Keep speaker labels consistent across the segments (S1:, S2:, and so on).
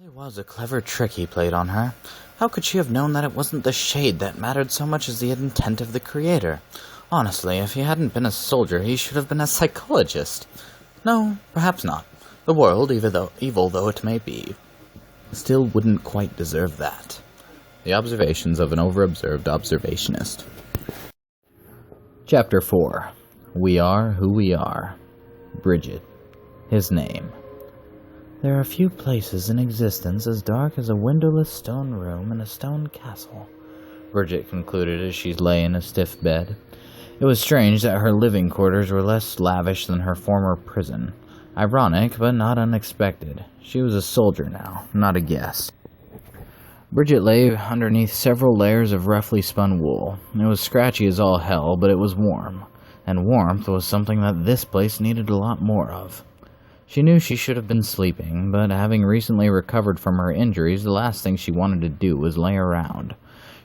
S1: It was a clever trick he played on her. How could she have known that it wasn't the shade that mattered so much as the intent of the Creator? Honestly, if he hadn't been a soldier, he should have been a psychologist. No, perhaps not. The world, evil though it may be, still wouldn't quite deserve that. The observations of an over-observed observationist. Chapter 4. We Are Who We Are. Bridget. His name. There are few places in existence as dark as a windowless stone room in a stone castle, Bridget concluded as she lay in a stiff bed. It was strange that her living quarters were less lavish than her former prison. Ironic, but not unexpected. She was a soldier now, not a guest. Bridget lay underneath several layers of roughly spun wool. It was scratchy as all hell, but it was warm, and warmth was something that this place needed a lot more of. She knew she should have been sleeping, but having recently recovered from her injuries, the last thing she wanted to do was lay around.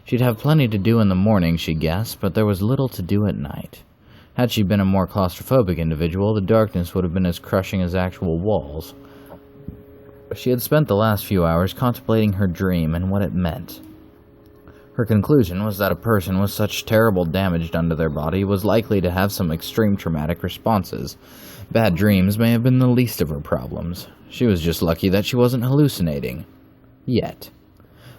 S1: She'd have plenty to do in the morning, she guessed, but there was little to do at night. Had she been a more claustrophobic individual, the darkness would have been as crushing as actual walls. She had spent the last few hours contemplating her dream and what it meant. Her conclusion was that a person with such terrible damage done to their body was likely to have some extreme traumatic responses. Bad dreams may have been the least of her problems. She was just lucky that she wasn't hallucinating. Yet.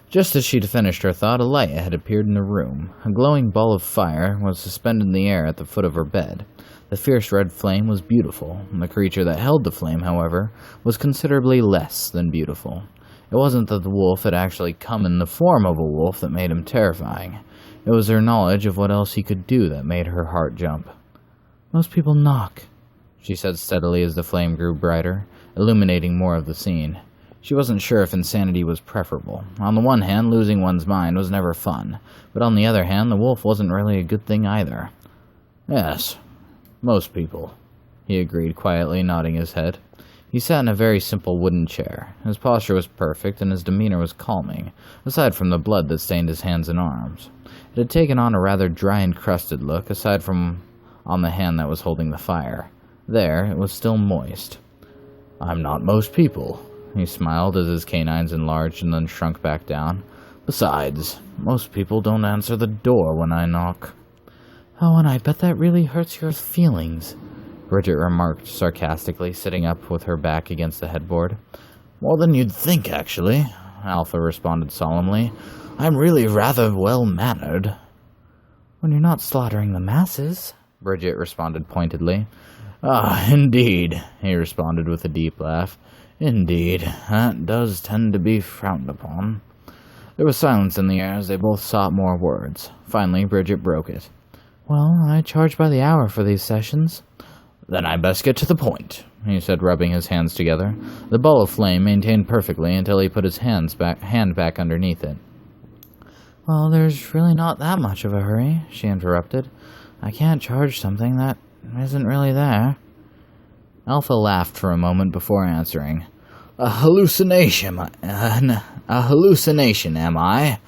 S1: Just as she'd finished her thought, a light had appeared in the room. A glowing ball of fire was suspended in the air at the foot of her bed. The fierce red flame was beautiful. The creature that held the flame, however, was considerably less than beautiful. It wasn't that the wolf had actually come in the form of a wolf that made him terrifying. It was her knowledge of what else he could do that made her heart jump. "Most people knock," she said steadily as the flame grew brighter, illuminating more of the scene. She wasn't sure if insanity was preferable. On the one hand, losing one's mind was never fun, but on the other hand, the wolf wasn't really a good thing either. "Yes, most people," he agreed quietly, nodding his head. He sat in a very simple wooden chair. His posture was perfect, and his demeanor was calming, aside from the blood that stained his hands and arms. It had taken on a rather dry and crusted look, aside from on the hand that was holding the fire. There, it was still moist. "I'm not most people," he smiled as his canines enlarged and then shrunk back down. "Besides, most people don't answer the door when I knock." "Oh, and I bet that really hurts your feelings," Bridget remarked sarcastically, sitting up with her back against the headboard. "More than you'd think, actually," Alpha responded solemnly. "I'm really rather well-mannered." "When you're not slaughtering the masses," Bridget responded pointedly. "Ah, indeed," he responded with a deep laugh. "Indeed, that does tend to be frowned upon." There was silence in the air as they both sought more words. Finally, Bridget broke it. "Well, I charge by the hour for these sessions." "Then I best get to the point," he said, rubbing his hands together. The ball of flame maintained perfectly until he put his hand back underneath it. "Well, there's really not that much of a hurry," she interrupted. "I can't charge something that isn't really there." Alpha laughed for a moment before answering. A hallucination, am I?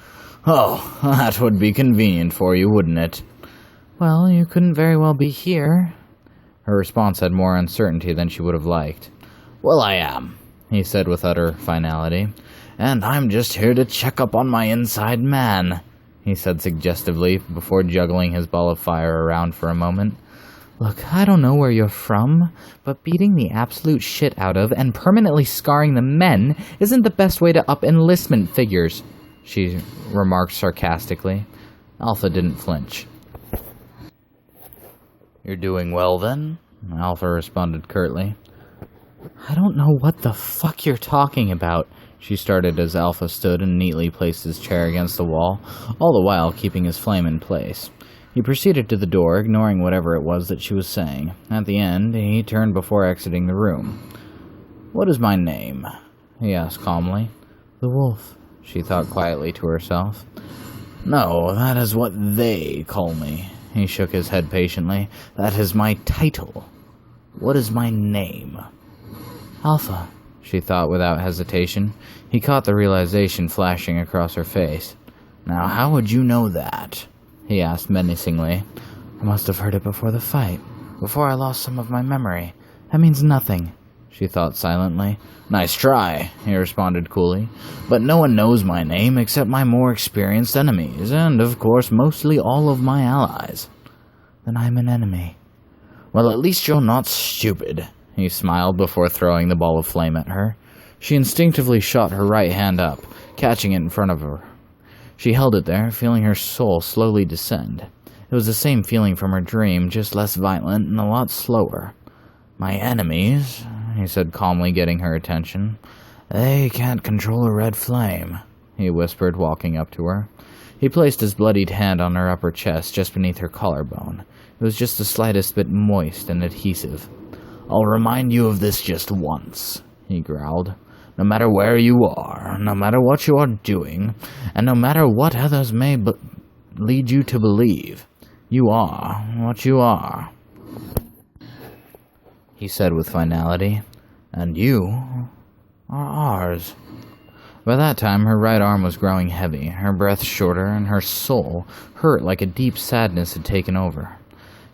S1: Oh, that would be convenient for you, wouldn't it?" "Well, you couldn't very well be here." Her response had more uncertainty than she would have liked. "Well, I am," he said with utter finality. "And I'm just here to check up on my inside man," he said suggestively before juggling his ball of fire around for a moment. "Look, I don't know where you're from, but beating the absolute shit out of and permanently scarring the men isn't the best way to up enlistment figures," she remarked sarcastically. Alpha didn't flinch. "You're doing well, then?" Alpha responded curtly. "I don't know what the fuck you're talking about," she started as Alpha stood and neatly placed his chair against the wall, all the while keeping his flame in place. He proceeded to the door, ignoring whatever it was that she was saying. At the end, he turned before exiting the room. "What is my name?" he asked calmly. "The Wolf," she thought quietly to herself. "No, that is what they call me." He shook his head patiently. "That is my title. What is my name?" "Alpha," she thought without hesitation. He caught the realization flashing across her face. "Now, how would you know that?" he asked menacingly. "I must have heard it before the fight, before I lost some of my memory. That means nothing." she thought silently. Nice try, he responded coolly. But no one knows my name except my more experienced enemies, and, of course, mostly all of my allies. Then I'm an enemy. Well, at least you're not stupid, he smiled before throwing the ball of flame at her. She instinctively shot her right hand up, catching it in front of her. She held it there, feeling her soul slowly descend. It was the same feeling from her dream, just less violent and a lot slower. My enemies, he said calmly, getting her attention. They can't control a red flame, he whispered, walking up to her. He placed his bloodied hand on her upper chest, just beneath her collarbone. It was just the slightest bit moist and adhesive. I'll remind you of this just once, he growled. No matter where you are, no matter what you are doing, and no matter what others may lead you to believe, you are what you are, he said with finality, and you are ours. By that time, her right arm was growing heavy, her breath shorter, and her soul hurt like a deep sadness had taken over.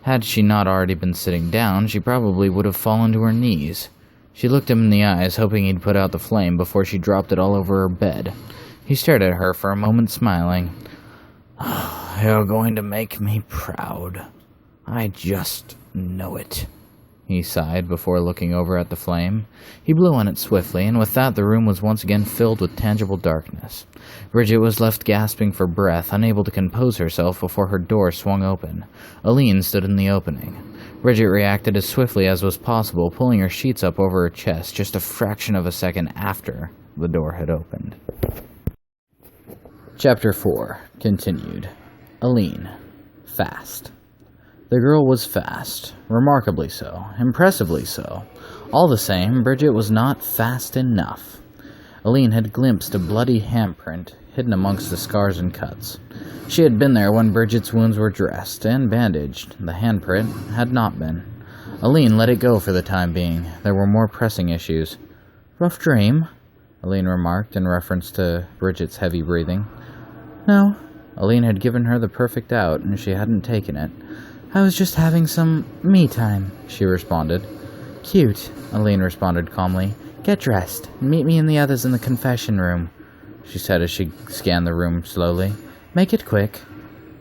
S1: Had she not already been sitting down, she probably would have fallen to her knees. She looked him in the eyes, hoping he'd put out the flame before she dropped it all over her bed. He stared at her for a moment, smiling. You're going to make me proud. I just know it, he sighed before looking over at the flame. He blew on it swiftly, and with that the room was once again filled with tangible darkness. Bridget was left gasping for breath, unable to compose herself before her door swung open. Aline stood in the opening. Bridget reacted as swiftly as was possible, pulling her sheets up over her chest just a fraction of a second after the door had opened. Chapter 4 continued. Aline. Fast. The girl was fast, remarkably so, impressively so. All the same, Bridget was not fast enough. Aline had glimpsed a bloody handprint hidden amongst the scars and cuts. She had been there when Bridget's wounds were dressed and bandaged. The handprint had not been. Aline let it go for the time being. There were more pressing issues. Rough dream, Aline remarked in reference to Bridget's heavy breathing. No, Aline had given her the perfect out, and she hadn't taken it. I was just having some me time, she responded. Cute, Aline responded calmly. Get dressed, and meet me and the others in the confession room, she said as she scanned the room slowly. Make it quick,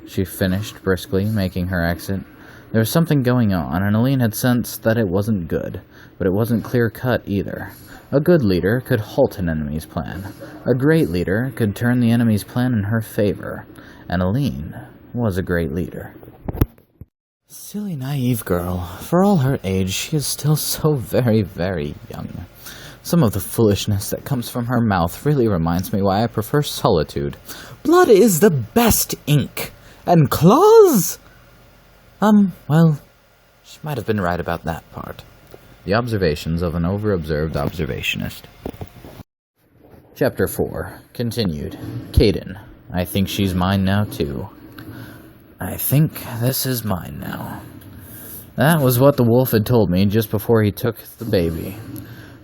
S1: she finished briskly, making her exit. There was something going on, and Aline had sensed that it wasn't good, but it wasn't clear-cut either. A good leader could halt an enemy's plan. A great leader could turn the enemy's plan in her favor, and Aline was a great leader. Silly, naive girl. For all her age, she is still so very, very young. Some of the foolishness that comes from her mouth really reminds me why I prefer solitude. Blood is the best ink. And claws? Well, she might have been right about that part. The observations of an over-observed observationist. Chapter 4. Continued. Caden. I think she's mine now, too. I think this is mine now. That was what the wolf had told me just before he took the baby.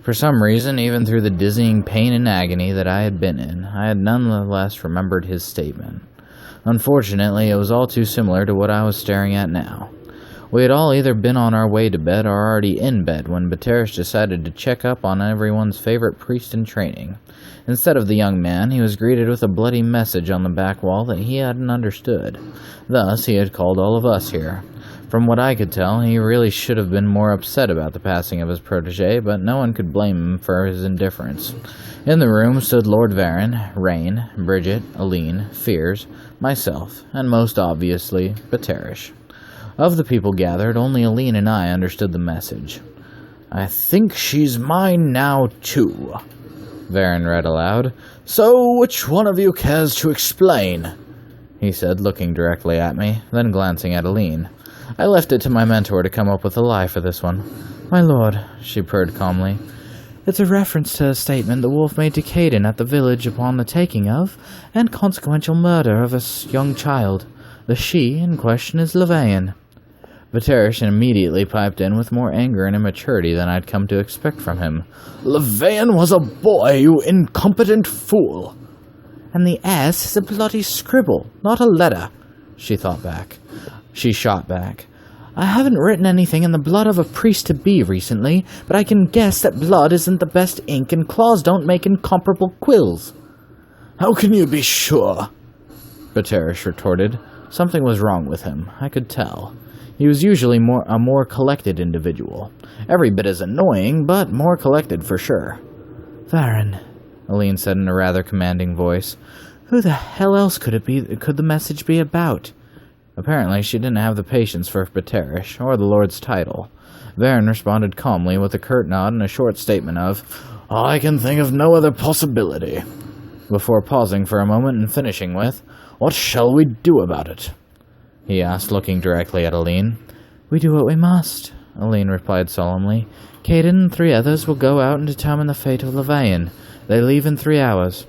S1: For some reason, even through the dizzying pain and agony that I had been in, I had nonetheless remembered his statement. Unfortunately, it was all too similar to what I was staring at now. We had all either been on our way to bed or already in bed when Baterish decided to check up on everyone's favorite priest in training. Instead of the young man, he was greeted with a bloody message on the back wall that he hadn't understood. Thus, he had called all of us here. From what I could tell, he really should have been more upset about the passing of his protege, but no one could blame him for his indifference. In the room stood Lord Varen, Rain, Bridget, Aline, Fears, myself, and most obviously, Baterish. Of the people gathered, only Aline and I understood the message. I think she's mine now, too, Varen read aloud. So, which one of you cares to explain? He said, looking directly at me, then glancing at Aline. I left it to my mentor to come up with a lie for this one. My lord, she purred calmly. It's a reference to a statement the wolf made to Caden at the village upon the taking of, and consequential murder of a young child. The she in question is Levain. Baterish immediately piped in with more anger and immaturity than I'd come to expect from him. Levain was a boy, you incompetent fool! And the S is a bloody scribble, not a letter, she shot back. I haven't written anything in the blood of a priest-to-be recently, but I can guess that blood isn't the best ink and claws don't make incomparable quills.
S2: How can you be sure?
S1: Baterish retorted. Something was wrong with him, I could tell. He was usually a more collected individual. Every bit as annoying, but more collected for sure.
S2: Varen,
S1: Aline said in a rather commanding voice. Who the hell else could the message be about? Apparently, she didn't have the patience for Baterish, or the Lord's title. Varen responded calmly with a curt nod and a short statement of,
S2: I can think of no other possibility,
S1: before pausing for a moment and finishing with,
S2: What shall we do about it?
S1: He asked, looking directly at Aline.
S2: We do what we must,
S1: Aline replied solemnly.
S2: Caden and 3 others will go out and determine the fate of Levain. They leave in 3 hours.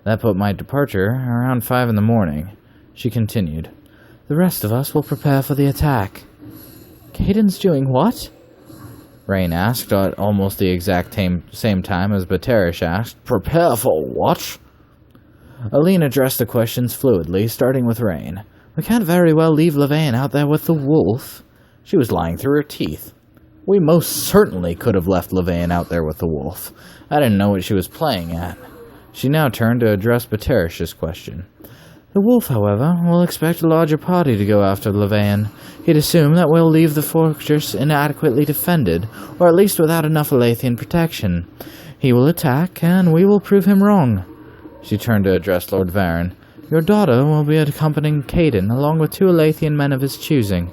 S1: That put my departure around 5 in the morning. She continued.
S2: The rest of us will prepare for the attack.
S1: Caden's doing what? Rain asked at almost the exact same time as Baterish asked.
S2: Prepare for what?
S1: Aline addressed the questions fluidly, starting with Rain.
S2: We can't very well leave Levain out there with the wolf.
S1: She was lying through her teeth. We most certainly could have left Levain out there with the wolf. I didn't know what she was playing at. She now turned to address Baterish's question.
S2: The wolf, however, will expect a larger party to go after Levain. He'd assume that we'll leave the fortress inadequately defended, or at least without enough Alathian protection. He will attack, and we will prove him wrong.
S1: She turned to address Lord Varen.
S2: Your daughter will be accompanying Caden, along with 2 Alathian men of his choosing.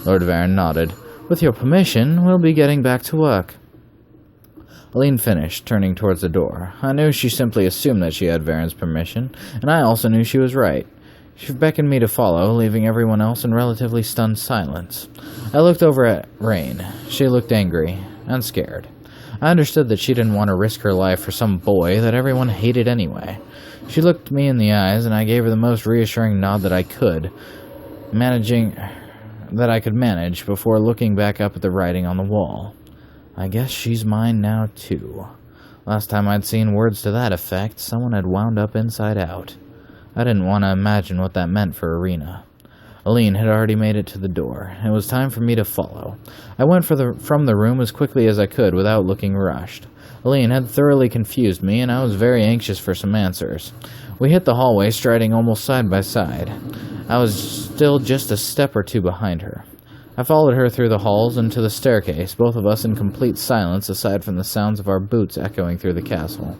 S1: Lord Varen nodded.
S2: With your permission, we'll be getting back to work.
S1: Aline finished, turning towards the door. I knew she simply assumed that she had Varen's permission, and I also knew she was right. She beckoned me to follow, leaving everyone else in relatively stunned silence. I looked over at Rain. She looked angry and scared. I understood that she didn't want to risk her life for some boy that everyone hated anyway. She looked me in the eyes, and I gave her the most reassuring nod that I could, manage before looking back up at the writing on the wall. I guess she's mine now, too. Last time I'd seen words to that effect, someone had wound up inside out. I didn't want to imagine what that meant for Irina. Aline had already made it to the door. It was time for me to follow. I went from the room as quickly as I could without looking rushed. Aline had thoroughly confused me, and I was very anxious for some answers. We hit the hallway, striding almost side by side. I was still just a step or 2 behind her. I followed her through the halls and to the staircase, both of us in complete silence aside from the sounds of our boots echoing through the castle.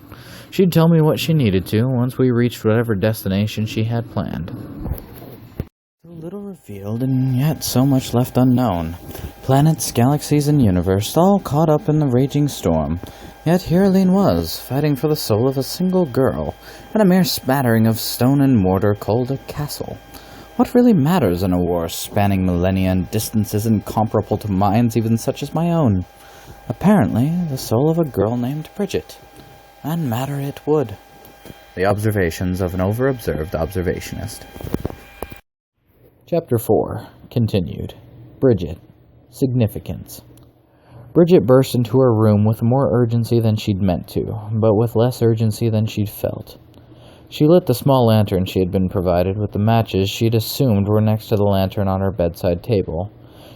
S1: She'd tell me what she needed to once we reached whatever destination she had planned.
S2: So little revealed and yet so much left unknown. Planets, galaxies, and universe all caught up in the raging storm. Yet here Aline was, fighting for the soul of a single girl, and a mere smattering of stone and mortar called a castle. What really matters in a war spanning millennia and distances incomparable to minds even such as my own? Apparently, the soul of a girl named Bridget. And matter it would.
S1: The Observations of an Over-Observed Observationist. Chapter 4. Continued. Bridget. Significance. Bridget burst into her room with more urgency than she'd meant to, but with less urgency than she'd felt. She lit the small lantern she had been provided with the matches she'd assumed were next to the lantern on her bedside table.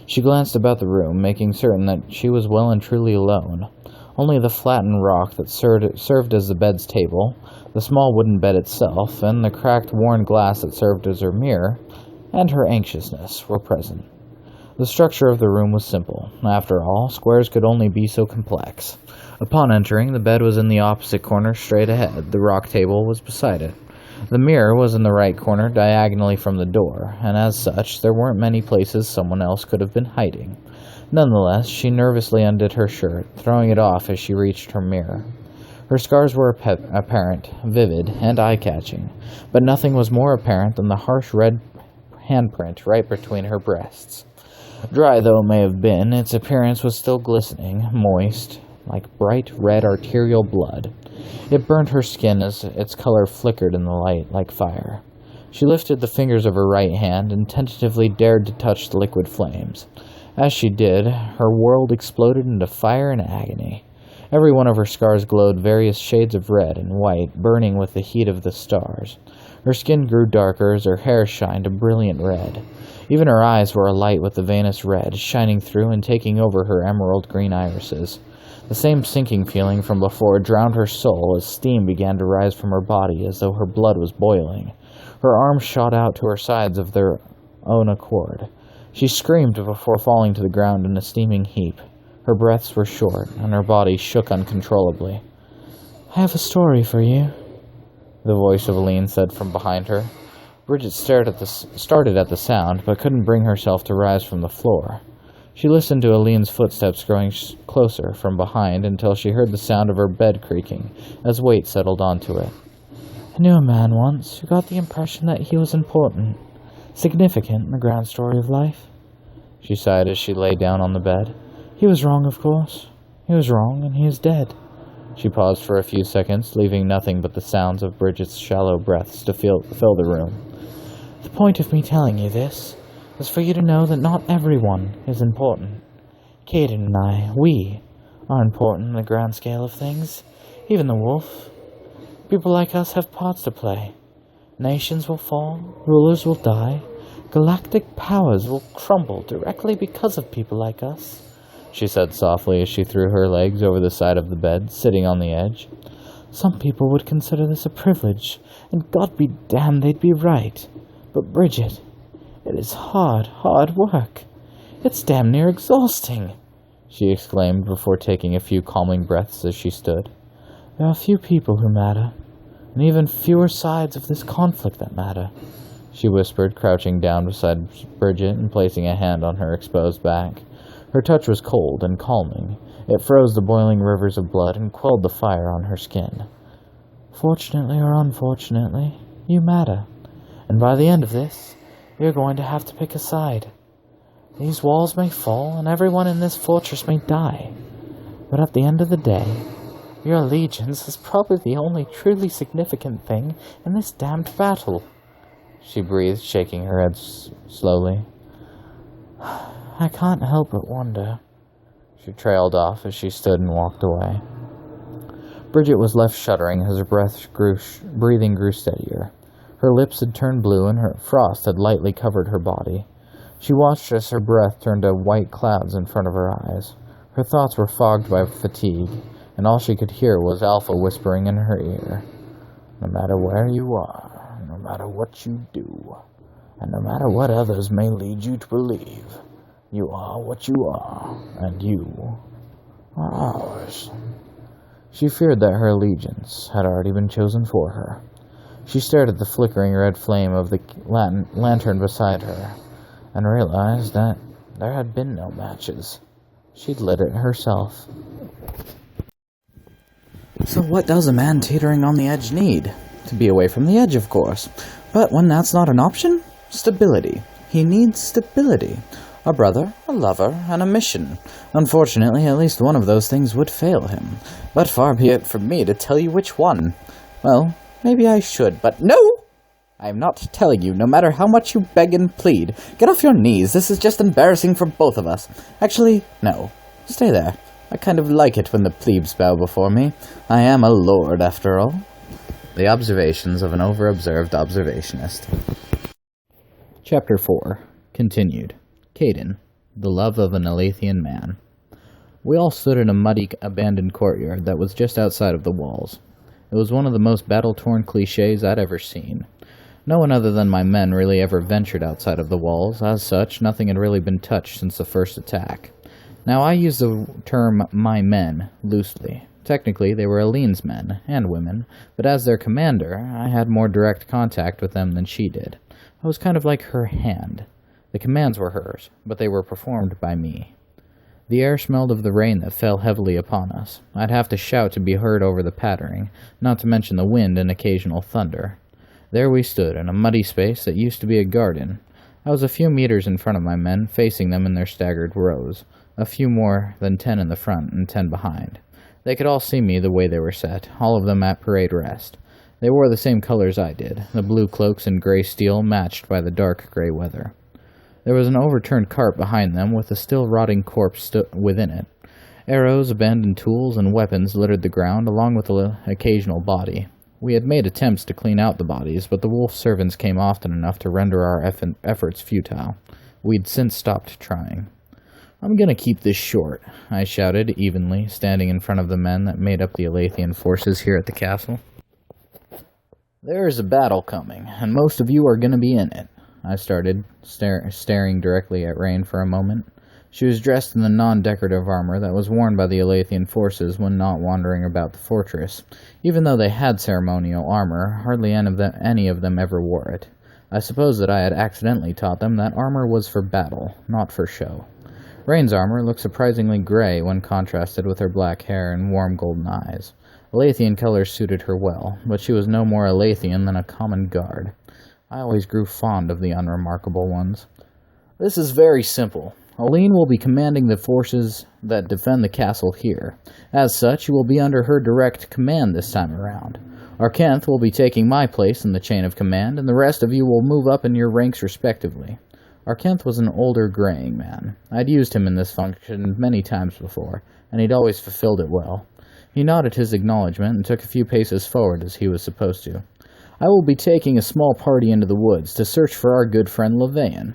S1: She glanced about the room, making certain that she was well and truly alone. Only the flattened rock that served as the bed's table, the small wooden bed itself, and the cracked, worn glass that served as her mirror, and her anxiousness were present. The structure of the room was simple. After all, squares could only be so complex. Upon entering, the bed was in the opposite corner straight ahead. The rock table was beside it. The mirror was in the right corner diagonally from the door, and as such, there weren't many places someone else could have been hiding. Nonetheless, she nervously undid her shirt, throwing it off as she reached her mirror. Her scars were apparent, vivid, and eye-catching, but nothing was more apparent than the harsh red handprint right between her breasts. Dry though it may have been, its appearance was still glistening, moist, like bright red arterial blood. It burned her skin as its color flickered in the light like fire. She lifted the fingers of her right hand and tentatively dared to touch the liquid flames. As she did, her world exploded into fire and agony. Every one of her scars glowed various shades of red and white, burning with the heat of the stars. Her skin grew darker as her hair shined a brilliant red. Even her eyes were alight with the veinous red, shining through and taking over her emerald-green irises. The same sinking feeling from before drowned her soul as steam began to rise from her body as though her blood was boiling. Her arms shot out to her sides of their own accord. She screamed before falling to the ground in a steaming heap. Her breaths were short, and her body shook uncontrollably. "I have a story for you," the voice of Aline said from behind her. Bridget started at the sound, but couldn't bring herself to rise from the floor. She listened to Aline's footsteps growing closer from behind until she heard the sound of her bed creaking as weight settled onto it. "I knew a man once who got the impression that he was important, significant in the grand story of life," she sighed as she lay down on the bed. "He was wrong, of course. He was wrong, and he is dead." She paused for a few seconds, leaving nothing but the sounds of Bridget's shallow breaths to fill the room. "The point of me telling you this is for you to know that not everyone is important. Caden and I, we are important in the grand scale of things. Even the wolf. People like us have parts to play. Nations will fall, rulers will die, galactic powers will crumble directly because of people like us," she said softly as she threw her legs over the side of the bed, sitting on the edge. "Some people would consider this a privilege, and God be damned they'd be right. But Bridget, it is hard, hard work. It's damn near exhausting," she exclaimed before taking a few calming breaths as she stood. "There are few people who matter, and even fewer sides of this conflict that matter," she whispered, crouching down beside Bridget and placing a hand on her exposed back. Her touch was cold and calming. It froze the boiling rivers of blood and quelled the fire on her skin. "Fortunately or unfortunately, you matter. And by the end of this, you're going to have to pick a side. These walls may fall, and everyone in this fortress may die. But at the end of the day, your allegiance is probably the only truly significant thing in this damned battle," she breathed, shaking her head slowly. "I can't help but wonder," she trailed off as she stood and walked away. Bridget was left shuddering as her breathing grew steadier. Her lips had turned blue and her frost had lightly covered her body. She watched as her breath turned to white clouds in front of her eyes. Her thoughts were fogged by fatigue, and all she could hear was Alpha whispering in her ear, "No matter where you are, no matter what you do, and no matter what others may lead you to believe, you are what you are, and you are ours." She feared that her allegiance had already been chosen for her. She stared at the flickering red flame of the lantern beside her, and realized that there had been no matches. She'd lit it herself.
S2: So what does a man teetering on the edge need? To be away from the edge, of course. But when that's not an option, stability. He needs stability. A brother, a lover, and a mission. Unfortunately, at least one of those things would fail him. But far be it from me to tell you which one. Well, maybe I should, but no! I am not telling you, no matter how much you beg and plead. Get off your knees, this is just embarrassing for both of us. Actually, no. Stay there. I kind of like it when the plebes bow before me. I am a lord, after all. The Observations of an Over-Observed Observationist.
S1: Chapter 4. Continued. Caden, the love of an Alathian man. We all stood in a muddy, abandoned courtyard that was just outside of the walls. It was one of the most battle-torn cliches I'd ever seen. No one other than my men really ever ventured outside of the walls. As such, nothing had really been touched since the first attack. Now, I use the term "my men" loosely. Technically, they were Aline's men, and women, but as their commander, I had more direct contact with them than she did. I was kind of like her hand. The commands were hers, but they were performed by me. The air smelled of the rain that fell heavily upon us. I'd have to shout to be heard over the pattering, not to mention the wind and occasional thunder. There we stood, in a muddy space that used to be a garden. I was a few meters in front of my men, facing them in their staggered rows, a few more than 10 in the front and 10 behind. They could all see me the way they were set, all of them at parade rest. They wore the same colors I did, the blue cloaks and gray steel matched by the dark gray weather. There was an overturned cart behind them with a still rotting corpse within it. Arrows, abandoned tools, and weapons littered the ground, along with an occasional body.
S2: We had made attempts to clean out the bodies, but the wolf servants came often enough to render our efforts futile. We'd since stopped trying. "I'm gonna keep this short," I shouted evenly, standing in front of the men that made up the Alathian forces here at the castle. "There is a battle coming, and most of you are gonna be in it," I started, staring directly at Rain for a moment. She was dressed in the non-decorative armor that was worn by the Alathian forces when not wandering about the fortress. Even though they had ceremonial armor, hardly any of them ever wore it. I suppose that I had accidentally taught them that armor was for battle, not for show. Rain's armor looked surprisingly gray when contrasted with her black hair and warm golden eyes. Alathian colors suited her well, but she was no more Alathian than a common guard. I always grew fond of the unremarkable ones. "This is very simple. Aline will be commanding the forces that defend the castle here. As such, you will be under her direct command this time around. Arkanth will be taking my place in the chain of command, and the rest of you will move up in your ranks respectively." Arkanth was an older, graying man. I'd used him in this function many times before, and he'd always fulfilled it well. He nodded his acknowledgement and took a few paces forward as he was supposed to. "I will be taking a small party into the woods to search for our good friend Levain."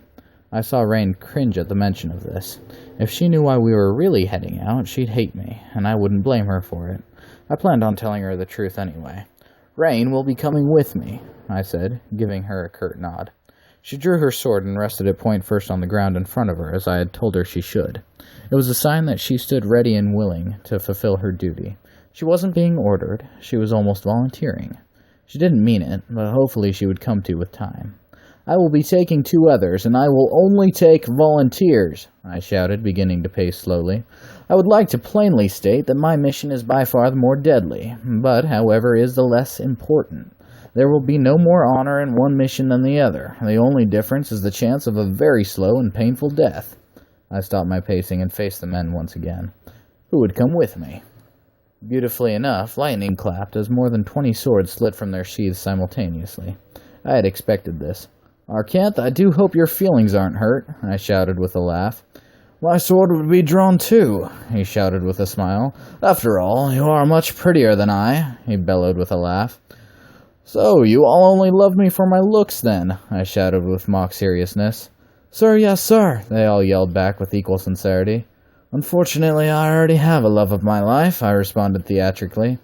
S2: I saw Rain cringe at the mention of this. If she knew why we were really heading out, she'd hate me, and I wouldn't blame her for it. I planned on telling her the truth anyway. "Rain will be coming with me," I said, giving her a curt nod. She drew her sword and rested it point first on the ground in front of her, as I had told her she should. It was a sign that she stood ready and willing to fulfill her duty. She wasn't being ordered, she was almost volunteering. She didn't mean it, but hopefully she would come to with time. "I will be taking 2 others, and I will only take volunteers," I shouted, beginning to pace slowly. "I would like to plainly state that my mission is by far the more deadly, but, however, is the less important. There will be no more honor in one mission than the other. The only difference is the chance of a very slow and painful death." I stopped my pacing and faced the men once again. "Who would come with me?" Beautifully enough, lightning clapped as more than 20 swords slid from their sheaths simultaneously. I had expected this. "Arkanth, I do hope your feelings aren't hurt," I shouted with a laugh. "My sword would be drawn too," he shouted with a smile. "After all, you are much prettier than I," he bellowed with a laugh. "So, you all only love me for my looks, then?" I shouted with mock seriousness. "Sir, yes, sir," they all yelled back with equal sincerity. "Unfortunately, I already have a love of my life," I responded theatrically.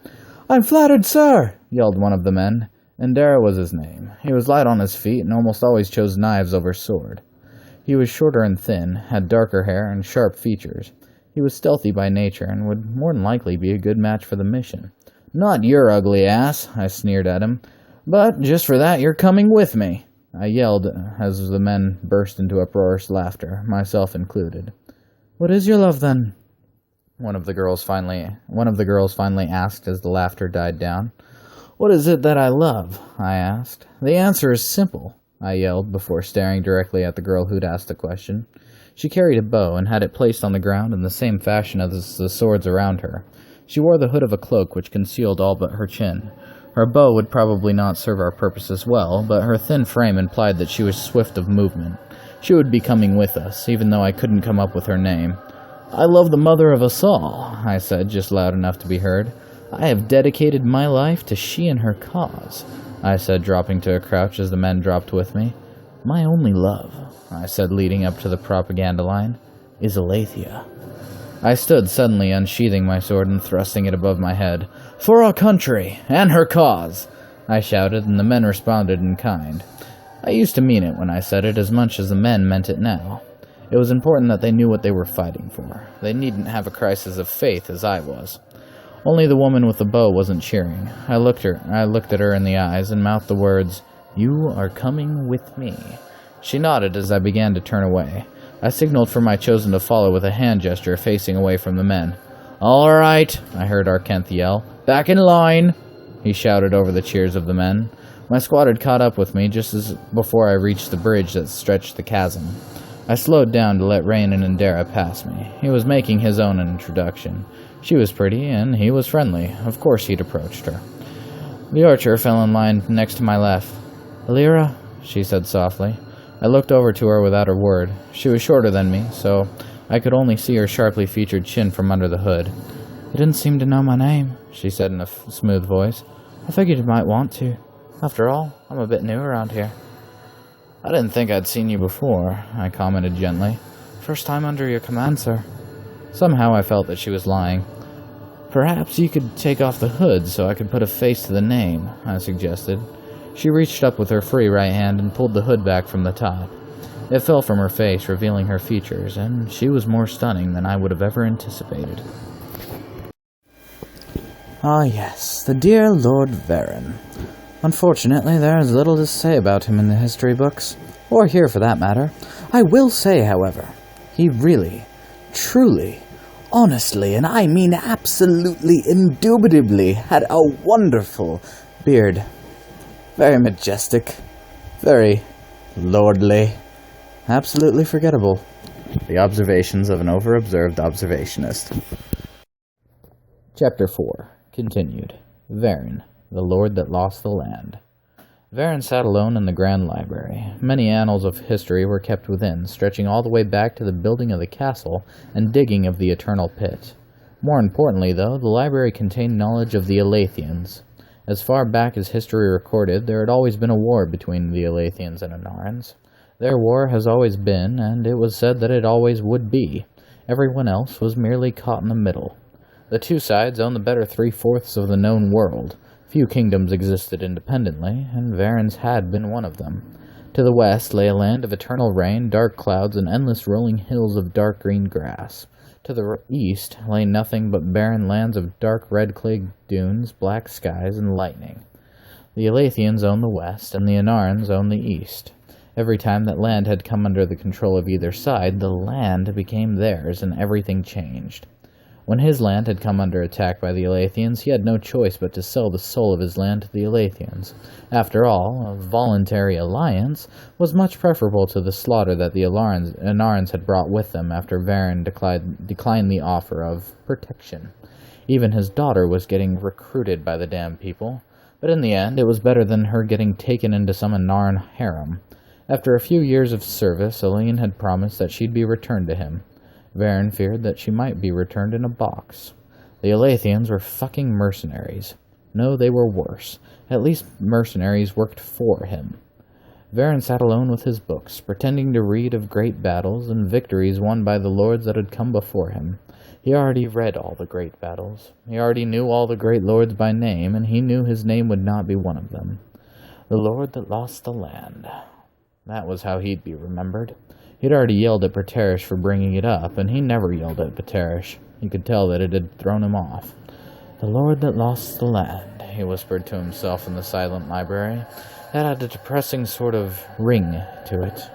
S2: "I'm flattered, sir," yelled one of the men. Indara was his name. He was light on his feet and almost always chose knives over sword. He was shorter and thin, had darker hair and sharp features. He was stealthy by nature and would more than likely be a good match for the mission. "Not your ugly ass," I sneered at him. "But just for that, you're coming with me," I yelled as the men burst into uproarious laughter, myself included. "What is your love, then?" One of the girls finally asked as the laughter died down. "What is it that I love?" I asked. "The answer is simple," I yelled before staring directly at the girl who'd asked the question. She carried a bow and had it placed on the ground in the same fashion as the swords around her. She wore the hood of a cloak which concealed all but her chin. Her bow would probably not serve our purpose as well, but her thin frame implied that she was swift of movement. She would be coming with us, even though I couldn't come up with her name. "I love the mother of us all," I said, just loud enough to be heard. "I have dedicated my life to she and her cause," I said, dropping to a crouch as the men dropped with me. "My only love," I said, leading up to the propaganda line, "is Aletheia." I stood, suddenly unsheathing my sword and thrusting it above my head. "For our country, and her cause!" I shouted, and the men responded in kind. I used to mean it when I said it as much as the men meant it now. It was important that they knew what they were fighting for. They needn't have a crisis of faith as I was. Only the woman with the bow wasn't cheering. I looked at her in the eyes and mouthed the words, "You are coming with me." She nodded as I began to turn away. I signaled for my chosen to follow with a hand gesture facing away from the men. "All right," I heard Arkanth yell. "Back in line!" He shouted over the cheers of the men. My squad had caught up with me just as before I reached the bridge that stretched the chasm. I slowed down to let Rain and Indara pass me. He was making his own introduction. She was pretty, and he was friendly. Of course he'd approached her. The archer fell in line next to my left. "Alira," she said softly. I looked over to her without a word. She was shorter than me, so I could only see her sharply featured chin from under the hood. "You didn't seem to know my name," she said in a smooth voice. I figured you might want to. After all, I'm a bit new around here. I didn't think I'd seen you before, I commented gently. First time under your command, sir. Somehow I felt that she was lying. Perhaps you could take off the hood so I could put a face to the name, I suggested. She reached up with her free right hand and pulled the hood back from the top. It fell from her face, revealing her features, and she was more stunning than I would have ever anticipated. Ah yes, the dear Lord Varen. Unfortunately, there is little to say about him in the history books, or here for that matter. I will say, however, he really, truly, honestly, and I mean absolutely, indubitably, had a wonderful beard. Very majestic, very lordly, absolutely forgettable. The observations of an over-observed observationist. Chapter 4. Continued. Varen, the Lord that lost the land. Varen sat alone in the Grand Library. Many annals of history were kept within, stretching all the way back to the building of the castle and digging of the Eternal Pit. More importantly, though, the library contained knowledge of the Elathians. As far back as history recorded, there had always been a war between the Elathians and Anarans. Their war has always been, and it was said that it always would be. Everyone else was merely caught in the middle. The two sides owned the better 3/4 of the known world. Few kingdoms existed independently, and Varen's had been one of them. To the west lay a land of eternal rain, dark clouds, and endless rolling hills of dark green grass. To the east lay nothing but barren lands of dark red clay dunes, black skies, and lightning. The Elathians owned the west, and the Anarans owned the east. Every time that land had come under the control of either side, the land became theirs, and everything changed. When his land had come under attack by the Elathians, he had no choice but to sell the soul of his land to the Elathians. After all, a voluntary alliance was much preferable to the slaughter that the Anarans had brought with them after Varen declined the offer of protection. Even his daughter was getting recruited by the damned people, but in the end it was better than her getting taken into some Anaran harem. After a few years of service, Aline had promised that she'd be returned to him. Varen feared that she might be returned in a box. The Elathians were fucking mercenaries. No, they were worse. At least mercenaries worked for him. Varen sat alone with his books, pretending to read of great battles and victories won by the lords that had come before him. He already read all the great battles. He already knew all the great lords by name, and he knew his name would not be one of them. The Lord that lost the land. That was how he'd be remembered. He'd already yelled at Paterish for bringing it up, and he never yelled at Paterish. You could tell that it had thrown him off. The Lord that lost the land, he whispered to himself in the silent library. That had a depressing sort of ring to it.